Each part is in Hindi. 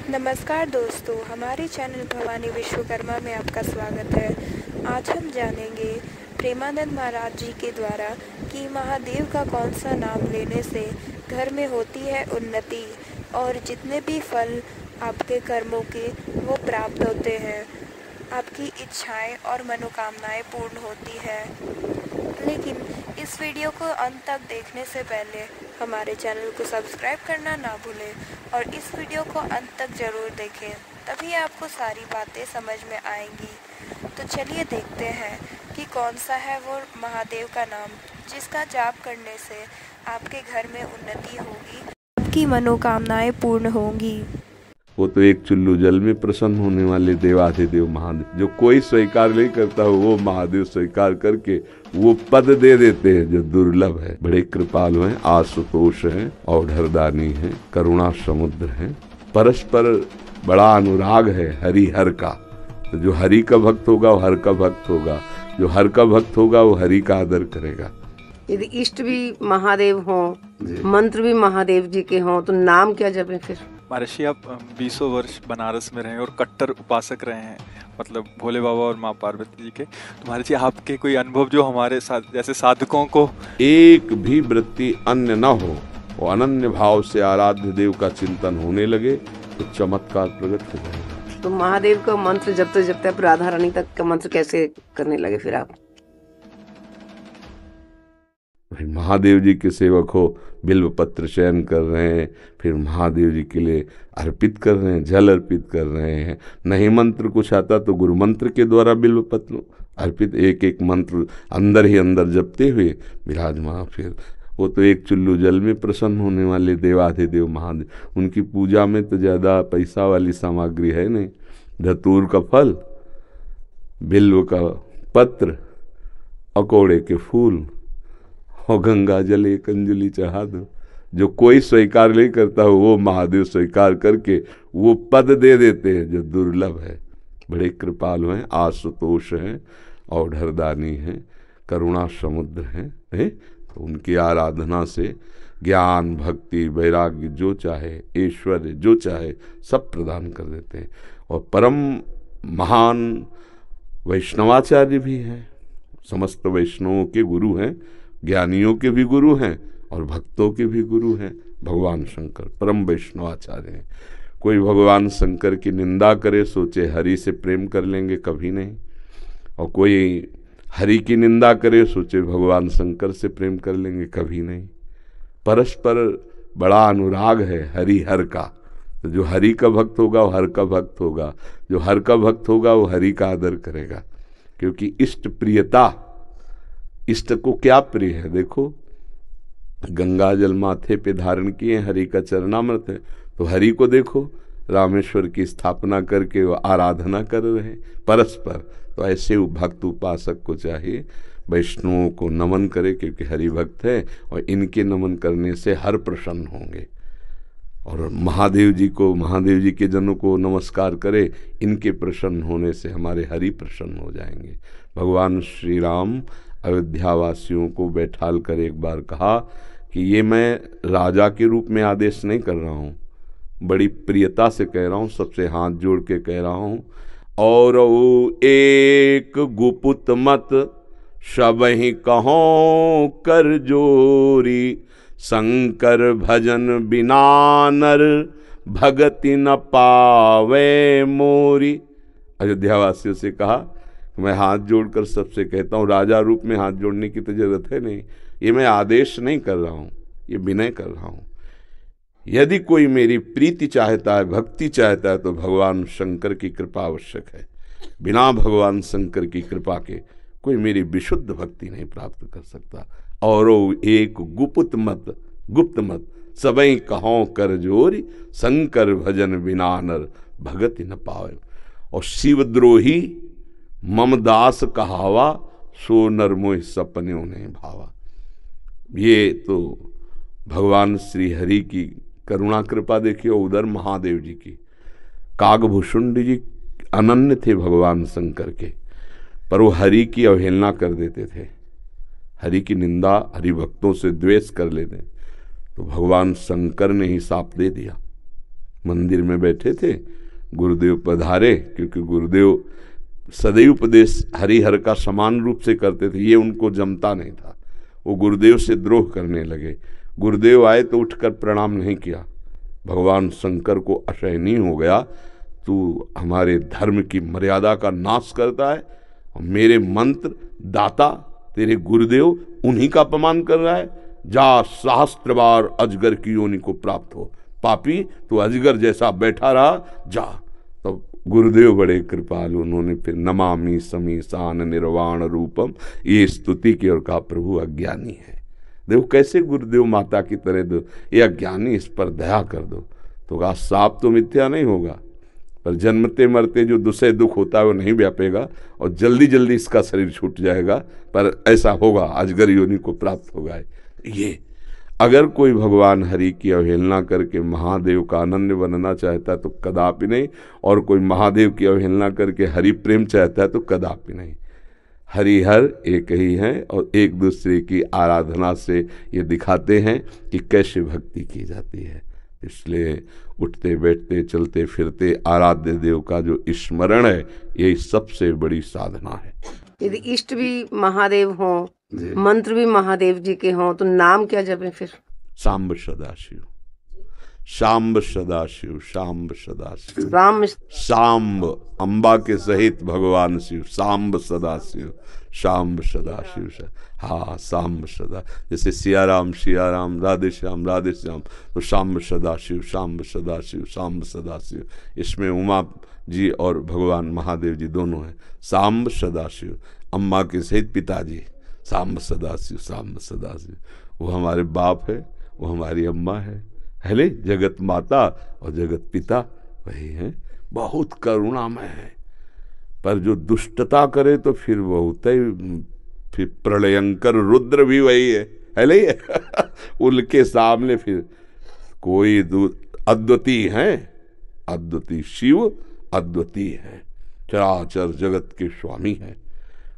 नमस्कार दोस्तों, हमारे चैनल भवानी विश्वकर्मा में आपका स्वागत है। आज हम जानेंगे प्रेमानंद महाराज जी के द्वारा कि महादेव का कौन सा नाम लेने से घर में होती है उन्नति और जितने भी फल आपके कर्मों के वो प्राप्त होते हैं, आपकी इच्छाएं और मनोकामनाएं पूर्ण होती है। लेकिन इस वीडियो को अंत तक देखने से पहले हमारे चैनल को सब्सक्राइब करना ना भूलें और इस वीडियो को अंत तक ज़रूर देखें, तभी आपको सारी बातें समझ में आएंगी। तो चलिए देखते हैं कि कौन सा है वो महादेव का नाम जिसका जाप करने से आपके घर में उन्नति होगी, आपकी मनोकामनाएं पूर्ण होंगी। वो तो एक चुल्लू जल में प्रसन्न होने वाले देवाधिदेव महादेव, जो कोई स्वीकार नहीं करता हो वो महादेव स्वीकार करके वो पद दे देते हैं जो दुर्लभ है। बड़े कृपालु हैं, आशुतोष हैं, औढ़रदानी हैं, करुणा समुद्र हैं, परस्पर बड़ा अनुराग है हरि हर का। तो जो हरि का भक्त होगा वो हर का भक्त होगा, जो हर का भक्त होगा वो हरि का आदर करेगा। यदि इष्ट भी महादेव हों, मंत्र भी महादेव जी के हों, तो नाम क्या जपें फिर? महर्षि, आप 20 वर्ष बनारस में रहे और कट्टर उपासक रहे हैं, मतलब भोले बाबा और माँ पार्वती जी के। तो महर्षि, आपके कोई अनुभव जो हमारे साथ जैसे साधकों को एक भी वृत्ति अन्य न हो और अनन्य भाव से आराध्य देव का चिंतन होने लगे तो चमत्कार प्रकट हो जाएगा। तो महादेव का मंत्र जपते जपते आप राधा रानी तक का मंत्र कैसे करने लगे फिर आप? महादेव जी के सेवक हो, बिल्व पत्र चयन कर रहे हैं, फिर महादेव जी के लिए अर्पित कर रहे हैं, जल अर्पित कर रहे हैं। नहीं मंत्र कुछ आता तो गुरु मंत्र के द्वारा बिल्व पत्र अर्पित, एक एक मंत्र अंदर ही अंदर जपते हुए विराजमान। फिर वो तो एक चुल्लू जल में प्रसन्न होने वाले देवाधिदेव महादेव, उनकी पूजा में तो ज़्यादा पैसा वाली सामग्री है नहीं। धतूर का फल, बिल्व का पत्र, अकोड़े के फूल और गंगा जल एक अंजलि चढ़ा दो। जो कोई स्वीकार नहीं करता हो वो महादेव स्वीकार करके वो पद दे देते हैं जो दुर्लभ है। बड़े कृपालु हैं, आशुतोष हैं, औढ़रदानी हैं, करुणा समुद्र हैं। तो उनकी आराधना से ज्ञान, भक्ति, वैराग्य जो चाहे, ऐश्वर्य जो चाहे सब प्रदान कर देते हैं। और परम महान वैष्णवाचार्य भी हैं, समस्त वैष्णवों के गुरु हैं, ज्ञानियों के भी गुरु हैं और भक्तों के भी गुरु हैं। भगवान शंकर परम वैष्णवाचार्य हैं। कोई भगवान शंकर की निंदा करे सोचे हरि से प्रेम कर लेंगे, कभी नहीं। और कोई हरि की निंदा करे सोचे भगवान शंकर से प्रेम कर लेंगे, कभी नहीं। परस्पर बड़ा अनुराग है हरि हर का। तो जो हरि का भक्त होगा वो हर का भक्त होगा, जो हर का भक्त होगा वो हरि का आदर करेगा। क्योंकि इष्ट प्रियता, इष्ट को क्या प्रिय है? देखो, गंगा जल माथे पे धारण किए, हरि का चरणामृत है, तो हरि को देखो रामेश्वर की स्थापना करके वो आराधना कर रहे हैं परस्पर। तो ऐसे भक्त उपासक को चाहिए वैष्णवों को नमन करे, क्योंकि हरि भक्त है और इनके नमन करने से हर प्रसन्न होंगे। और महादेव जी को, महादेव जी के जनों को नमस्कार करे, इनके प्रसन्न होने से हमारे हरि प्रसन्न हो जाएंगे। भगवान श्री राम अयोध्यावासियों को बैठाल कर एक बार कहा कि ये मैं राजा के रूप में आदेश नहीं कर रहा हूँ, बड़ी प्रियता से कह रहा हूँ, सबसे हाथ जोड़ के कह रहा हूँ। और एक गुपुत मत सबहि कहो कर जोरी, शंकर भजन बिना नर भगति न पावे मोरी। अयोध्यावासियों से कहा, मैं हाथ जोड़कर सबसे कहता हूँ, राजा रूप में हाथ जोड़ने की तो जरूरत है नहीं, ये मैं आदेश नहीं कर रहा हूँ, ये विनय कर रहा हूँ। यदि कोई मेरी प्रीति चाहता है, भक्ति चाहता है, तो भगवान शंकर की कृपा आवश्यक है। बिना भगवान शंकर की कृपा के कोई मेरी विशुद्ध भक्ति नहीं प्राप्त कर सकता। और एक गुप्त मत सबई कहों कर जोरी, शंकर भजन बिना नर भगति न पावे। और शिवद्रोही मम दास कहावा, सो नर मोह सपन्यों ने भावा। ये तो भगवान श्री हरि की करुणा कृपा देखिए। उधर महादेव जी की, कागभूषुंड जी अनन्य थे भगवान शंकर के, पर वो हरि की अवहेलना कर देते थे, हरि की निंदा, हरि भक्तों से द्वेष कर लेते। तो भगवान शंकर ने ही साप दे दिया, मंदिर में बैठे थे, गुरुदेव पधारे, क्योंकि गुरुदेव सदैव उपदेश हरिहर का समान रूप से करते थे, ये उनको जमता नहीं था। वो गुरुदेव से द्रोह करने लगे। गुरुदेव आए तो उठकर प्रणाम नहीं किया। भगवान शंकर को असहनीय हो गया, तू हमारे धर्म की मर्यादा का नाश करता है और मेरे मंत्र दाता तेरे गुरुदेव उन्हीं का अपमान कर रहा है। जा, सहस्त्र बार अजगर की योनि को प्राप्त हो, पापी तू अजगर जैसा बैठा रहा, जा। तो गुरुदेव बड़े कृपालु, उन्होंने फिर नमामि समीसान निर्वाण रूपम ये स्तुति की और कहा प्रभु अज्ञानी है। देखो कैसे गुरुदेव माता की तरह दो, ये अज्ञानी, इस पर दया कर दो। तो कहा साप तो मिथ्या नहीं होगा, पर जन्मते मरते जो दूसरे दुख होता है वो नहीं व्यापेगा और जल्दी जल्दी इसका शरीर छूट जाएगा, पर ऐसा होगा, अजगर योनि को प्राप्त होगा। ये अगर कोई भगवान हरि की अवहेलना करके महादेव का अनन्य बनना चाहता है तो कदापि नहीं, और कोई महादेव की अवहेलना करके हरि प्रेम चाहता है तो कदापि नहीं। हरिहर एक ही हैं और एक दूसरे की आराधना से ये दिखाते हैं कि कैसे भक्ति की जाती है। इसलिए उठते बैठते चलते फिरते आराध्य देव का जो स्मरण है, यही सबसे बड़ी साधना है। यदि इष्ट भी महादेव हों, मंत्र भी महादेव जी के हों, तो नाम क्या जपें फिर? सांब सदाशिव, सांब सदाशिव, सांब सदाशिव, राम सांब अंबा के सहित भगवान शिव, सांब सदाशिव, सांब सदाशिव। हाँ, सांब सदा, जैसे सियाराम सियाराम, राधे श्याम राधे श्याम, तो सांब सदाशिव, सांब सदाशिव, सांब सदाशिव। इसमें उमा जी और भगवान महादेव जी दोनों हैं। सांब सदाशिव, अम्मा के सहित पिताजी, सांब सदाशिव, सांब सदाशिव। वो हमारे बाप है, वो हमारी अम्मा है, ले जगत माता और जगत पिता वही है। बहुत करुणामय है, पर जो दुष्टता करे तो फिर बहुत ही, फिर प्रलयंकर रुद्र भी वही है ले उनके सामने फिर कोई अद्वितीय है, अद्वितीय शिव अद्वितीय है, चराचर जगत के स्वामी है,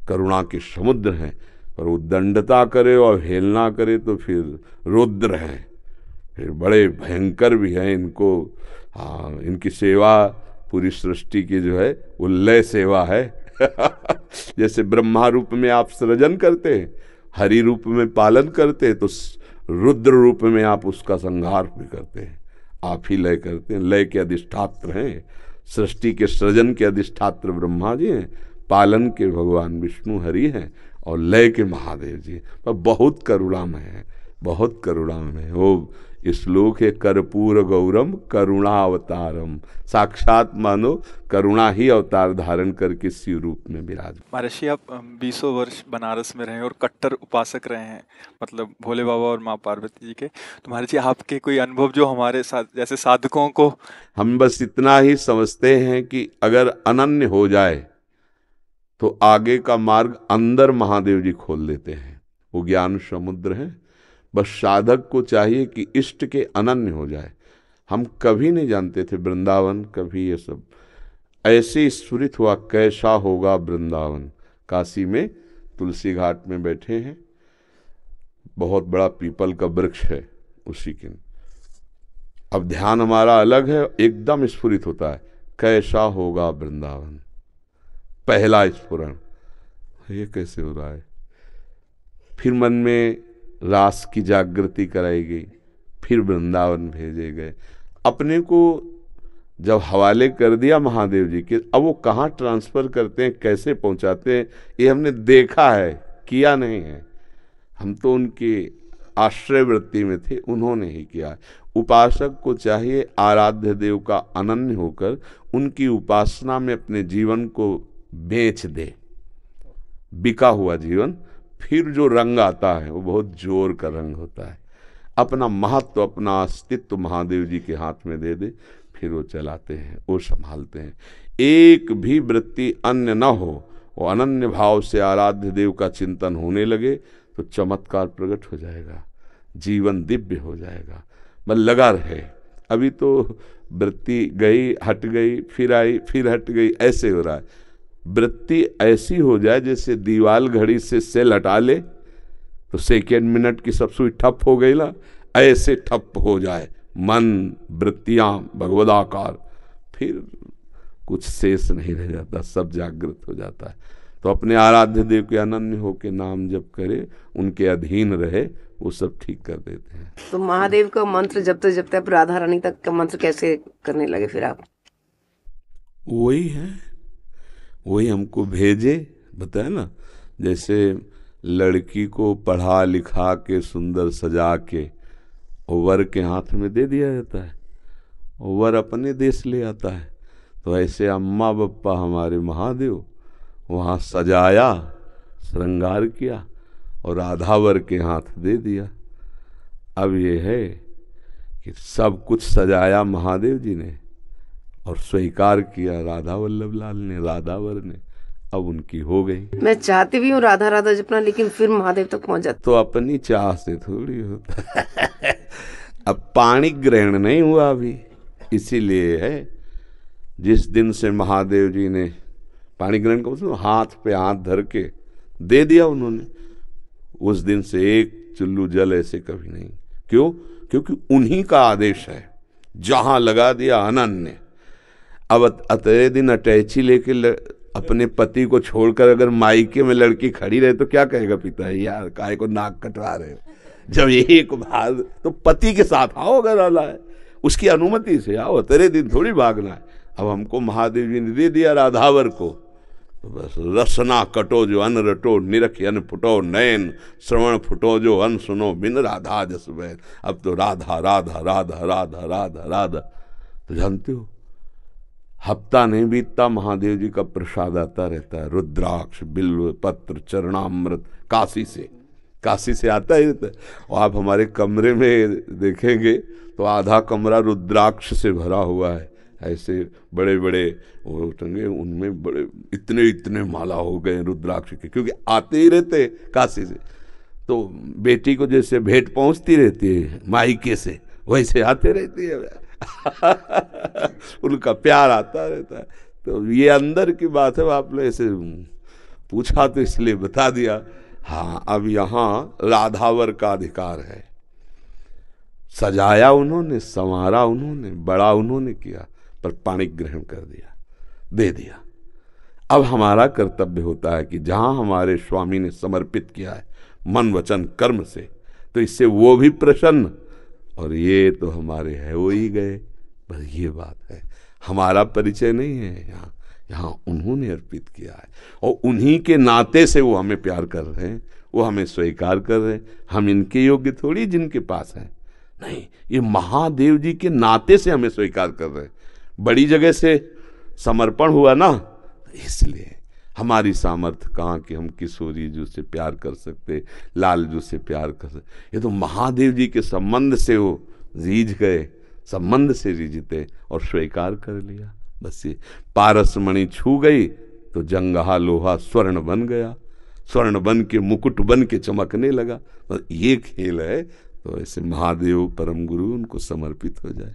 करुणा के समुद्र हैं। पर वो दंडता करे और हेलना करे तो फिर रुद्र हैं, फिर बड़े भयंकर भी हैं। इनको हाँ, इनकी सेवा पूरी सृष्टि की जो है वो लय सेवा है जैसे ब्रह्मा रूप में आप सृजन करते हैं, हरि रूप में पालन करते हैं, तो रुद्र रूप में आप उसका संहार भी करते हैं, आप ही लय करते हैं। लय के अधिष्ठात्र हैं, सृष्टि के सृजन के अधिष्ठात्र ब्रह्मा जी हैं, पालन के भगवान विष्णु हरि हैं और लय के महादेव जी। पर बहुत करुणामय है, बहुत करुणामय है। वो श्लोक है कर्पूर गौरम करुणावतारम, साक्षात मानो करुणा ही अवतार धारण करके शिव रूप में विराज। महर्षि आप 20 वर्ष बनारस में रहे और कट्टर उपासक रहे हैं, मतलब भोले बाबा और माँ पार्वती जी के। तो महर्षि आपके कोई अनुभव जो हमारे साथ जैसे साधकों को, हम बस इतना ही समझते हैं कि अगर अनन्य हो जाए तो आगे का मार्ग अंदर महादेव जी खोल देते हैं। वो ज्ञान समुद्र है, बस साधक को चाहिए कि इष्ट के अनन्य हो जाए। हम कभी नहीं जानते थे वृंदावन, कभी ये सब ऐसे स्फुरित हुआ कैसा होगा वृंदावन। काशी में तुलसी घाट में बैठे हैं, बहुत बड़ा पीपल का वृक्ष है उसी के, अब ध्यान हमारा अलग है, एकदम स्फुरित होता है कैसा होगा वृंदावन। पहला स्फुरण, ये कैसे हो रहा है। फिर मन में रास की जागृति कराई गई, फिर वृंदावन भेजे गए। अपने को जब हवाले कर दिया महादेव जी के, अब वो कहाँ ट्रांसफ़र करते हैं, कैसे पहुँचाते हैं, ये हमने देखा है, किया नहीं है। हम तो उनके आश्रय वृत्ति में थे, उन्होंने ही किया है। उपासक को चाहिए आराध्य देव का अनन्य होकर उनकी उपासना में अपने जीवन को बेच दे। बिका हुआ जीवन, फिर जो रंग आता है वो बहुत जोर का रंग होता है। अपना महत्व, अपना अस्तित्व महादेव जी के हाथ में दे दे, फिर वो चलाते हैं, वो संभालते हैं। एक भी वृत्ति अन्य न हो, वो अनन्य भाव से आराध्य देव का चिंतन होने लगे तो चमत्कार प्रकट हो जाएगा, जीवन दिव्य हो जाएगा। बस लगा रहे। अभी तो वृत्ति गई, हट गई, फिर आई, फिर हट गई, ऐसे हो रहा है। वृत्ति ऐसी हो जाए जैसे दीवाल घड़ी से सेल हटा ले तो सेकेंड मिनट की सब सुई ठप हो गई ना, ऐसे ठप हो जाए मन वृत्तियां भगवदाकार, फिर कुछ शेष नहीं रह जाता, सब जागृत हो जाता है। तो अपने आराध्य देव के अनन्य होके नाम जप करे, उनके अधीन रहे, वो सब ठीक कर देते हैं। तो महादेव का मंत्र जपते आप राधा रानी तक का मंत्र कैसे करने लगे फिर आप? वही है, वही हमको भेजे, बताया ना, जैसे लड़की को पढ़ा लिखा के सुंदर सजा के वर के हाथ में दे दिया जाता है, वर अपने देश ले आता है। तो ऐसे अम्मा बप्पा हमारे महादेव वहाँ सजाया, श्रृंगार किया और राधावर के हाथ दे दिया। अब ये है कि सब कुछ सजाया महादेव जी ने और स्वीकार किया राधा वल्लभ लाल ने, राधावर ने, अब उनकी हो गई। मैं चाहती भी हूँ राधा राधा जपना, लेकिन फिर महादेव तक पहुँच जाता। तो अपनी चाह से थोड़ी होता है। अब पाणी ग्रहण नहीं हुआ अभी, इसीलिए है जिस दिन से महादेव जी ने पाणी ग्रहण का मतलब हाथ पे हाथ धर के दे दिया उन्होंने, उस दिन से एक चुल्लू जल ऐसे कभी नहीं। क्यों? क्योंकि उन्हीं का आदेश है, जहां लगा दिया अनन्य। अब अतरे दिन अटैची लेके अपने पति को छोड़कर अगर मायके में लड़की खड़ी रहे तो क्या कहेगा पिता, यार काहे को नाक कटवा रहे हो। जब एक बार तो पति के साथ आओ, अगर आला है उसकी अनुमति से आओ, तेरे दिन थोड़ी भागना है। अब हमको महादेव जी ने दे दिया राधावर को, तो बस रसना कटो जो अन रटो, निरख अन फुटो नयन, श्रवण फुटो जो अन सुनो, बिन राधा जस बैन। अब तो राधा राधा राधा राधा राधा राधा। तो जानते हो हफ्ता नहीं बीतता महादेव जी का प्रसाद आता रहता है, रुद्राक्ष बिल्व पत्र चरणामृत काशी से आता ही रहता है। और आप हमारे कमरे में देखेंगे तो आधा कमरा रुद्राक्ष से भरा हुआ है, ऐसे बड़े बड़े वो टंगे, उनमें बड़े इतने इतने माला हो गए रुद्राक्ष के, क्योंकि आते ही रहते काशी से। तो बेटी को जैसे भेंट पहुंचती रहती है मायके से, वैसे आते रहती है। उनका प्यार आता रहता है। तो ये अंदर की बात है, आपने ऐसे पूछा तो इसलिए बता दिया। हाँ, अब यहाँ राधावर का अधिकार है, सजाया उन्होंने, संवारा उन्होंने, बड़ा उन्होंने किया, पर पाणी ग्रहण कर दिया, दे दिया। अब हमारा कर्तव्य होता है कि जहां हमारे स्वामी ने समर्पित किया है मन वचन कर्म से, तो इससे वो भी प्रसन्न, और ये तो हमारे है वो ही गए। बस ये बात है, हमारा परिचय नहीं है यहाँ, यहाँ उन्होंने अर्पित किया है और उन्हीं के नाते से वो हमें प्यार कर रहे हैं, वो हमें स्वीकार कर रहे हैं। हम इनके योग्य थोड़ी जिनके पास हैं, नहीं, ये महादेव जी के नाते से हमें स्वीकार कर रहे हैं। बड़ी जगह से समर्पण हुआ ना, इसलिए हमारी सामर्थ्य कहाँ कि हम किशोरी जी से प्यार कर सकते, लाल जी से प्यार कर सकते। ये तो महादेव जी के संबंध से वो रीझ गए, संबंध से रीझते और स्वीकार कर लिया। बस ये पारस मणि छू गई तो जंगहा लोहा स्वर्ण बन गया, स्वर्ण बन के मुकुट बन के चमकने लगा। तो ये खेल है। तो ऐसे महादेव परम गुरु उनको समर्पित हो जाए।